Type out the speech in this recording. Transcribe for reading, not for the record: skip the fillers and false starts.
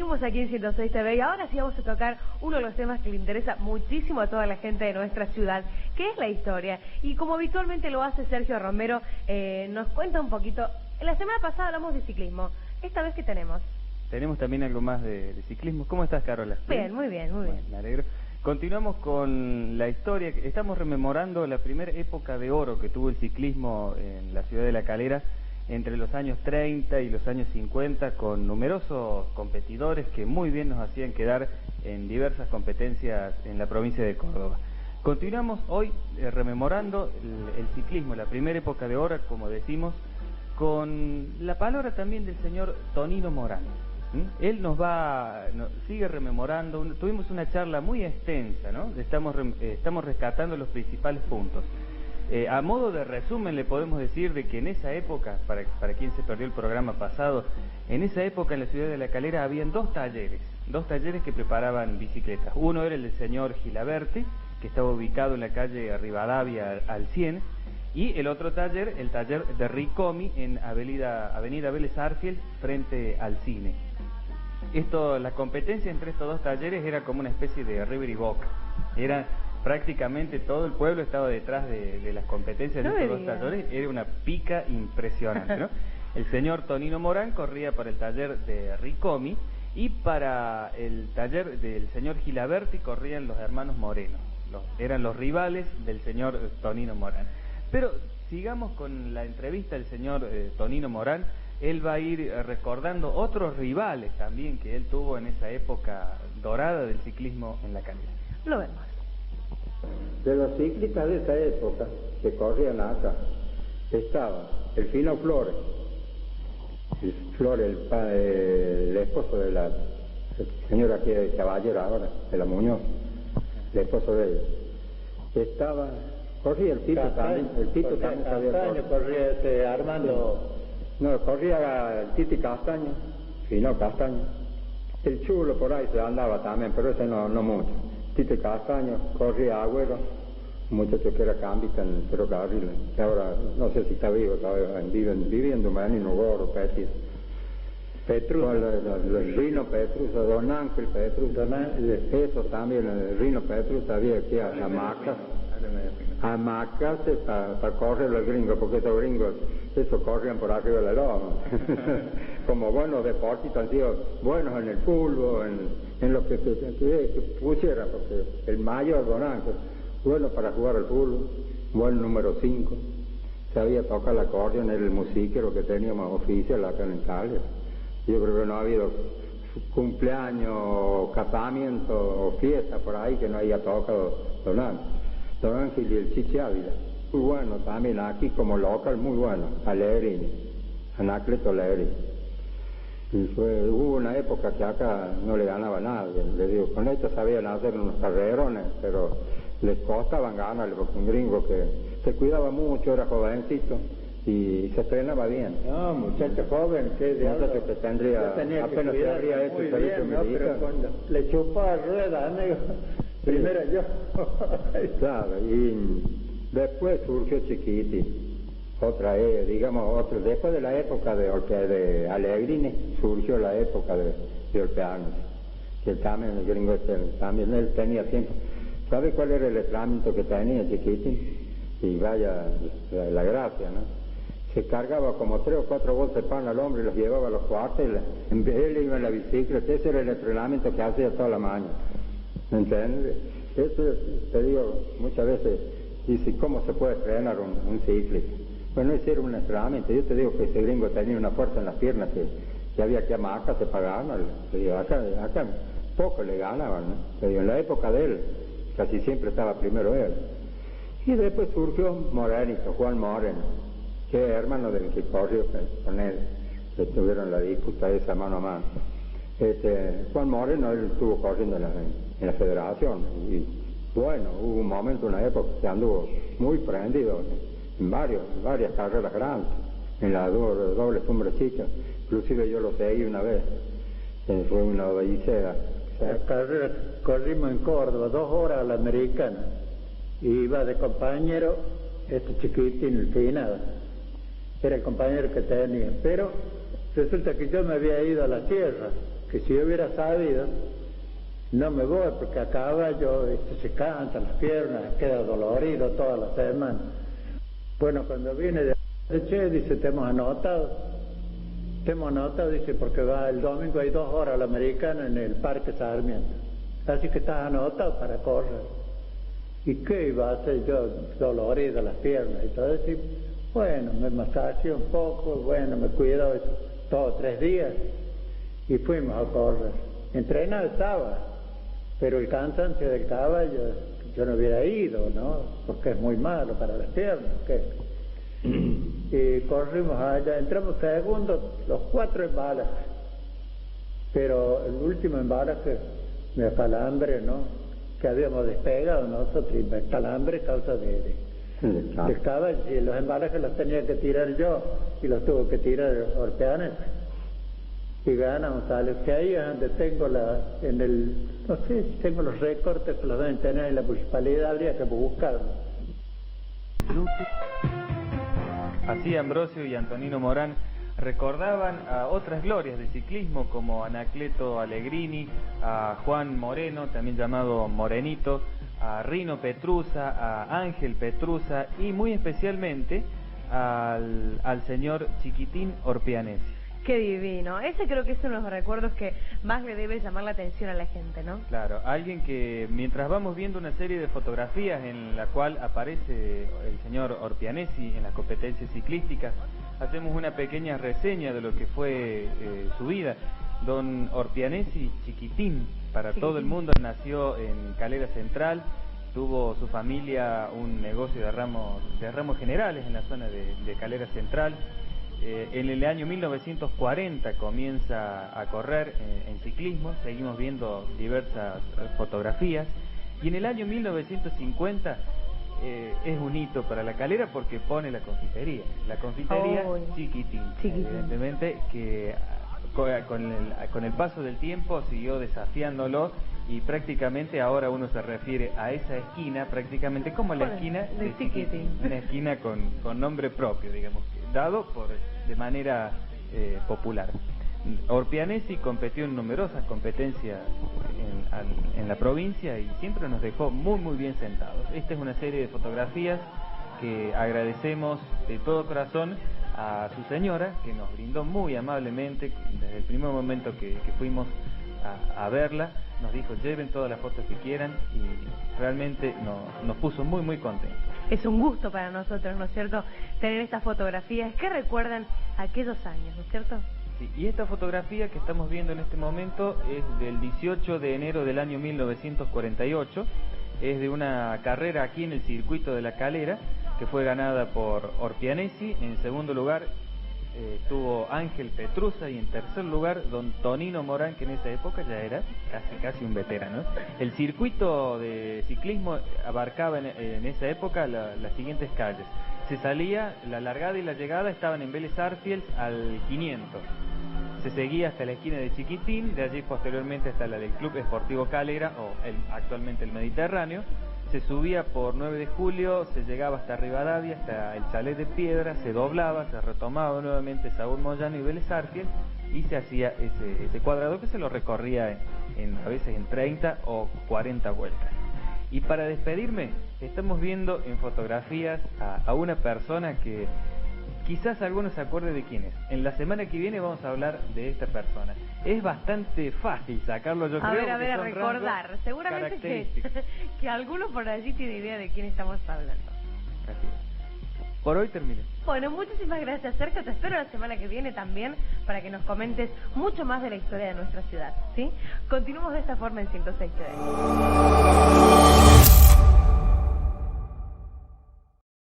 Seguimos aquí en 106 TV y ahora sí vamos a tocar uno de los temas que le interesa muchísimo a toda la gente de nuestra ciudad, que es la historia. Y como habitualmente lo hace Sergio Romero, nos cuenta un poquito. La semana pasada hablamos de ciclismo. Esta vez, ¿qué tenemos? Tenemos también algo más de ciclismo. ¿Cómo estás, Carola? Bien, muy bien, muy bien. Me alegro. Continuamos con la historia. Estamos rememorando la primera época de oro que tuvo el ciclismo en la ciudad de La Calera entre los años 30 y los años 50, con numerosos competidores que muy bien nos hacían quedar en diversas competencias en la provincia de Córdoba. Continuamos hoy rememorando el ciclismo, la primera época de oro, como decimos, con la palabra también del señor Tonino Morán. Él sigue rememorando. Tuvimos una charla muy extensa, ¿no? Estamos rescatando los principales puntos. A modo de resumen le podemos decir de que en esa época, para quien se perdió el programa pasado, en esa época en la ciudad de La Calera habían dos talleres que preparaban bicicletas. Uno era el del señor Gilaberti, que estaba ubicado en la calle Rivadavia al 100, y el otro taller, el taller de Ricomi, en avenida Vélez Arfield, frente al cine. La competencia entre estos dos talleres era como una especie de River y Boca. Prácticamente todo el pueblo estaba detrás de las competencias de estos dos talleres. Era una pica impresionante, ¿no? El señor Tonino Morán corría para el taller de Ricomi y para el taller del señor Gilaberti corrían los hermanos Moreno. Eran los rivales del señor Tonino Morán. Pero sigamos con la entrevista del señor Tonino Morán. Él va a ir recordando otros rivales también que él tuvo en esa época dorada del ciclismo en La Calera. Lo vemos. De los ciclistas de esa época que corrían acá estaba el Fino Flores, el esposo de la señora que es caballera ahora, de la Muñoz, el esposo de ella. Corría el Tito también, sabía corría Armando. No, corría el Titi Castaño, Fino Castaño. El Chulo por ahí se andaba también, pero ese no mucho. Titi Castaño, corría Agüero, un muchacho que era cambista en el ferrocarril, que ahora no sé si está vivo, viviendo en Nogoro, Petis. Petrusa. El Rino Petrusa, Don Ángel Petrusa, eso también, el Rino Petrusa había aquí hamacas para correr los gringos, porque esos gringos, eso corrían por arriba de la loma. Como buenos deportistas han sido buenos en el fútbol, en lo que pusiera, porque el mayor Don Ángel, bueno para jugar al fútbol, buen número 5, sabía tocar el acordeón, era el musiquero que teníamos oficial acá en Italia. Yo creo que no ha habido cumpleaños, casamiento o fiesta por ahí que no haya tocado Don Ángel y el Chichi Ávila. Muy bueno también aquí como local, muy bueno, Anacleto Alegri. Y hubo una época que acá no le ganaba a nadie. Le digo, con esto sabían hacer unos carrerones, pero les costaban ganarle, porque un gringo que se cuidaba mucho, era jovencito y se entrenaba bien. No, muchacho joven, que de algo que tendría, apenas se habría hecho el servicio militar. Pero cuando le chupaba rueda, amigo, primero yo. Claro, y después surgió Chiquiti. Después de la época de Allegrini, surgió la época de Orpeanos, que también el gringo también él tenía siempre. ¿Sabe cuál era el entrenamiento que tenía Chiquitín? Y vaya la gracia, ¿no? Se cargaba como 3 o 4 bolsas de pan al hombre y los llevaba a los cuarteles. Él iba en la bicicleta, ese era el entrenamiento que hacía toda la mañana. ¿Me entiendes? Eso te digo, muchas veces dice, ¿cómo se puede entrenar un ciclista? Bueno, ese era un entrenamiento. Yo te digo que ese gringo tenía una fuerza en las piernas que había que hamacas, se pagaban. Acá poco le ganaban, ¿no? Te digo, en la época de él, casi siempre estaba primero él. Y después surgió Morenito, Juan Moreno, que es hermano del que corrió con él, que tuvieron la disputa esa mano a mano. Juan Moreno, él estuvo corriendo en la federación, y bueno, hubo un momento, una época, que anduvo muy prendido en varias carreras grandes, en la doble sombra chica, inclusive yo lo seguí una vez, fue una odisea. La carrera corrimos en Córdoba, 2 horas a la americana, y iba de compañero este Chiquitín, el Finado, era el compañero que tenía, pero resulta que yo me había ido a la sierra, que si yo hubiera sabido, no me voy, porque a caballo se cansan las piernas, queda dolorido toda la semana. Bueno, cuando viene de che, dice, te hemos anotado, dice, porque va el domingo, hay 2 horas a la Americana en el Parque Sarmiento, así que estás anotado para correr. ¿Y qué iba a hacer yo, dolorido las piernas? Y todo eso, bueno, me masajeé un poco, bueno, me cuido 2 o 3 días, y fuimos a correr. Entrenado estaba, pero el cansancio del caballo, yo no hubiera ido, ¿no? Porque es muy malo para las piernas, ¿qué? Y corrimos allá, entramos segundo, los 4 embalajes, pero el último embalaje me acalambre, ¿no? Que habíamos despegado nosotros, y me calambre causa del caballo, y los embalajes los tenía que tirar yo, y los tuvo que tirar Orpeanes. Y ganamos a los que ahí es donde tengo no sé si tengo los recortes que los deben tener en la municipalidad, habría que buscarlos. Así Ambrosio y Antonino Morán recordaban a otras glorias del ciclismo como Anacleto Allegrini, a Juan Moreno, también llamado Morenito, a Rino Petrusa, a Ángel Petrusa y muy especialmente al señor Chiquitín Orpianesi. Qué divino. Ese creo que es uno de los recuerdos que más le debe llamar la atención a la gente, ¿no? Claro, alguien que mientras vamos viendo una serie de fotografías en la cual aparece el señor Orpianesi en las competencias ciclísticas, hacemos una pequeña reseña de lo que fue su vida. Don Orpianesi, Chiquitín, para todo el mundo, nació en Calera Central, tuvo su familia un negocio de ramos generales en la zona de Calera Central. En el año 1940 comienza a correr en ciclismo, seguimos viendo diversas fotografías, y en el año 1950 es un hito para La Calera porque pone la confitería Chiquitín, evidentemente que con el paso del tiempo siguió desafiándolo y prácticamente ahora uno se refiere a esa esquina prácticamente como la esquina de Chiquitín, una esquina con nombre propio, digamos, dado de manera popular. Orpianesi competió en numerosas competencias en la provincia y siempre nos dejó muy muy bien sentados. Esta es una serie de fotografías que agradecemos de todo corazón a su señora, que nos brindó muy amablemente desde el primer momento que fuimos a verla. Nos dijo, lleven todas las fotos que quieran, y realmente nos puso muy muy contentos. Es un gusto para nosotros, ¿no es cierto?, tener estas fotografías que recuerdan aquellos años, ¿no es cierto? Sí, y esta fotografía que estamos viendo en este momento es del 18 de enero del año 1948, es de una carrera aquí en el circuito de La Calera, que fue ganada por Orpianesi. En segundo lugar tuvo Ángel Petrusa, y en tercer lugar don Tonino Morán, que en esa época ya era casi un veterano. El circuito de ciclismo abarcaba en esa época las siguientes calles. Se salía, la largada y la llegada estaban en Vélez Arfield al 500. Se seguía hasta la esquina de Chiquitín, de allí posteriormente hasta la del Club Esportivo Calera, o actualmente el Mediterráneo. Se subía por 9 de julio, se llegaba hasta Rivadavia, hasta el Chalet de Piedra, se doblaba, se retomaba nuevamente Saúl Moyano y Vélez Arfield, y se hacía ese cuadrado que se lo recorría a veces en 30 o 40 vueltas. Y para despedirme, estamos viendo en fotografías a una persona que quizás algunos se acuerden de quién es. En la semana que viene vamos a hablar de esta persona. Es bastante fácil sacarlo, yo creo. A ver, recordar. Seguramente que alguno por allí tiene idea de quién estamos hablando. Así es. Por hoy terminé. Bueno, muchísimas gracias, Sergio. Te espero la semana que viene también para que nos comentes mucho más de la historia de nuestra ciudad, ¿sí? Continuamos de esta forma en 106 TV.